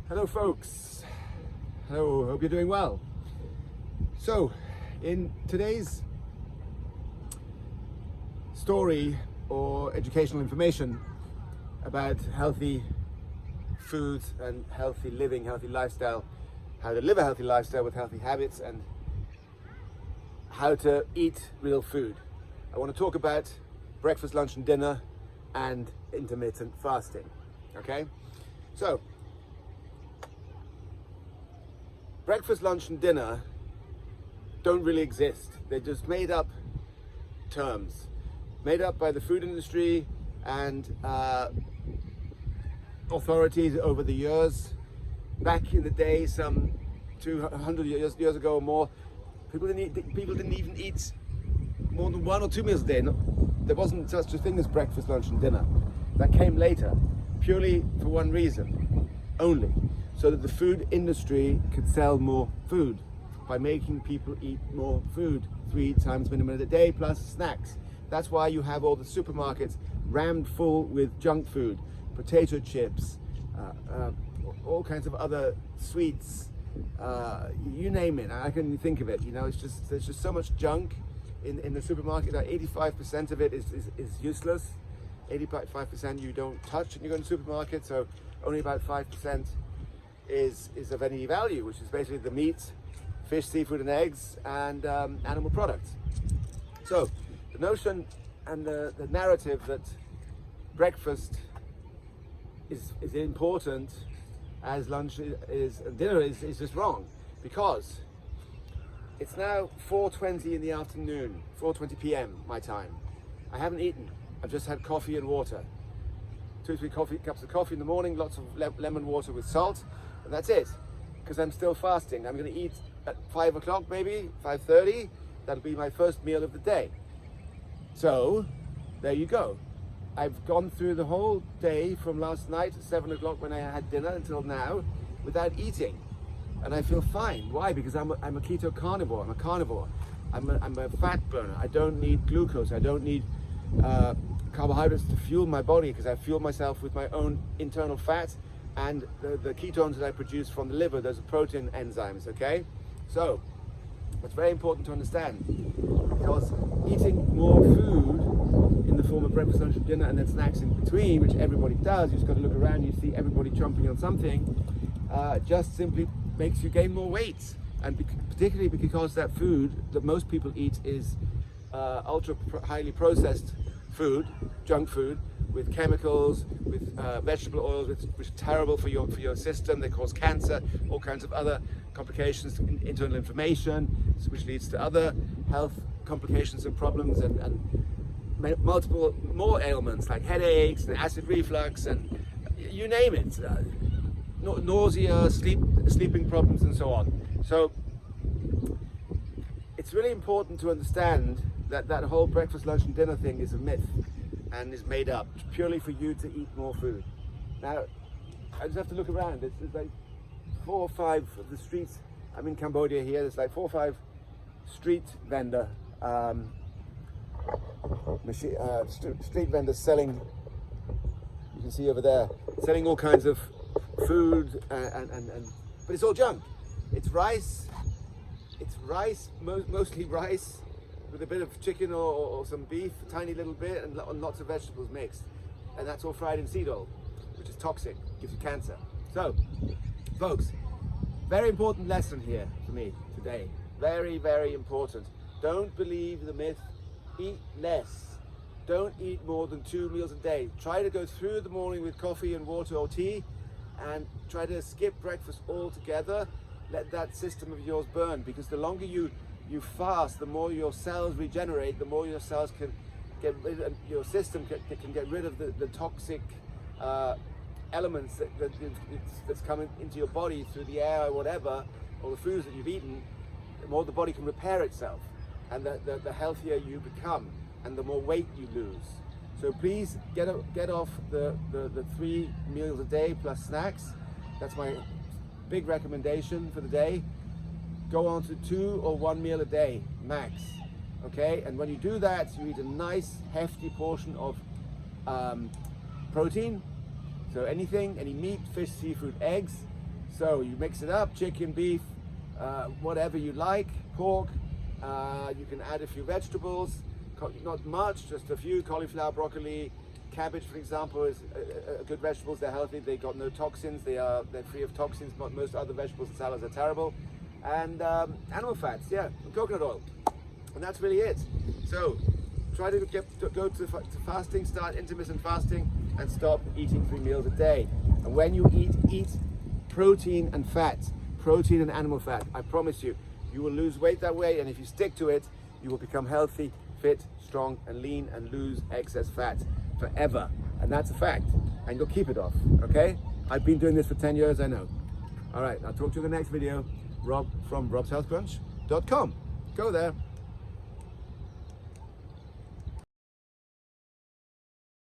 Hello folks, hello, hope you're doing well. So in today's story or educational information about healthy foods and healthy living, healthy lifestyle, how to live a healthy lifestyle with healthy habits and how to eat real food. I want to talk about breakfast, lunch and dinner and intermittent fasting, okay? So, breakfast, lunch and dinner don't really exist. They're just made up terms, made up by the food industry and authorities over the years. Back in the day, some 200 years ago or more, people didn't even eat more than 1 or 2 meals a day. There wasn't such a thing as breakfast, lunch and dinner. That came later, purely for one reason only, so that the food industry could sell more food by making people eat more food 3 times minimum a day plus snacks. That's why you have all the supermarkets rammed full with junk food, potato chips, all kinds of other sweets, you name it. I can think of it. You know, there's just so much junk in the supermarket that 85% of it is useless. 85% you don't touch when you go to the supermarket, so only about 5% is of any value, which is basically the meat, fish, seafood and eggs and animal products. So the notion and the narrative that breakfast is important as lunch is and dinner is just wrong, because it's now 4:20 in the afternoon, 4:20 p.m. my time. I haven't eaten. I've just had coffee and water. 2 or 3 cups of coffee in the morning, lots of lemon water with salt, and that's it. Because I'm still fasting. I'm going to eat at 5 o'clock, maybe 5:30. That'll be my first meal of the day. So there you go. I've gone through the whole day from last night at 7 o'clock when I had dinner until now without eating, and I feel fine. Why? Because I'm a keto carnivore. I'm a carnivore. I'm a fat burner. I don't need glucose. I don't need carbohydrates to fuel my body, because I fuel myself with my own internal fat and the ketones that I produce from the liver. Those are protein enzymes. Okay, so it's very important to understand, because eating more food in the form of breakfast, lunch and dinner and then snacks in between, which everybody does, you just got to look around, you see everybody chomping on something, just simply makes you gain more weight. And particularly because that food that most people eat is ultra highly processed food, junk food, with chemicals, with vegetable oils, which are terrible for your system. They cause cancer, all kinds of other complications, internal inflammation, which leads to other health complications and problems, and multiple more ailments like headaches and acid reflux and you name it, nausea, sleeping problems and so on. So it's really important to understand that whole breakfast, lunch and dinner thing is a myth and is made up purely for you to eat more food. Now, I just have to look around. There's like 4 or 5 of the streets. I'm in Cambodia here. There's like 4 or 5 street vendor street vendors selling, you can see over there, selling all kinds of food but it's all junk. It's rice, mostly rice with a bit of chicken or some beef, a tiny little bit, and lots of vegetables mixed, and that's all fried in seed oil, which is toxic, gives you cancer. So folks, very important lesson here for me today, very, very important. Don't believe the myth. Eat less. Don't eat more than 2 meals a day. Try to go through the morning with coffee and water or tea, and try to skip breakfast altogether. Let that system of yours burn, because the longer you fast, the more your cells regenerate, the more your cells can get rid of, your system can get rid of the toxic elements that's coming into your body through the air or whatever, or the foods that you've eaten. The more the body can repair itself, and the healthier you become, and the more weight you lose. So please get off the 3 meals a day plus snacks. That's my big recommendation for the day. Go on to 2 or 1 meal a day max. Okay, and when you do that, you eat a nice hefty portion of protein. So any meat, fish, seafood, eggs, So you mix it up, chicken, beef, whatever you like, pork. You can add a few vegetables, not much, just a few. Cauliflower, broccoli, cabbage, for example, is good vegetables. They're healthy. They got no toxins. They're free of toxins. Most other vegetables and salads are terrible. And animal fats, yeah, and coconut oil, and that's really it. So try to go to fasting, start intermittent fasting, and stop eating 3 meals a day. And when you eat protein and fat, protein and animal fat. I promise you, you will lose weight that way, and if you stick to it, you will become healthy, fit, strong, and lean, and lose excess fat forever. And that's a fact. And you'll keep it off, okay? I've been doing this for 10 years, I know. All right, I'll talk to you in the next video. Rob from robshealthcrunch.com. Go there.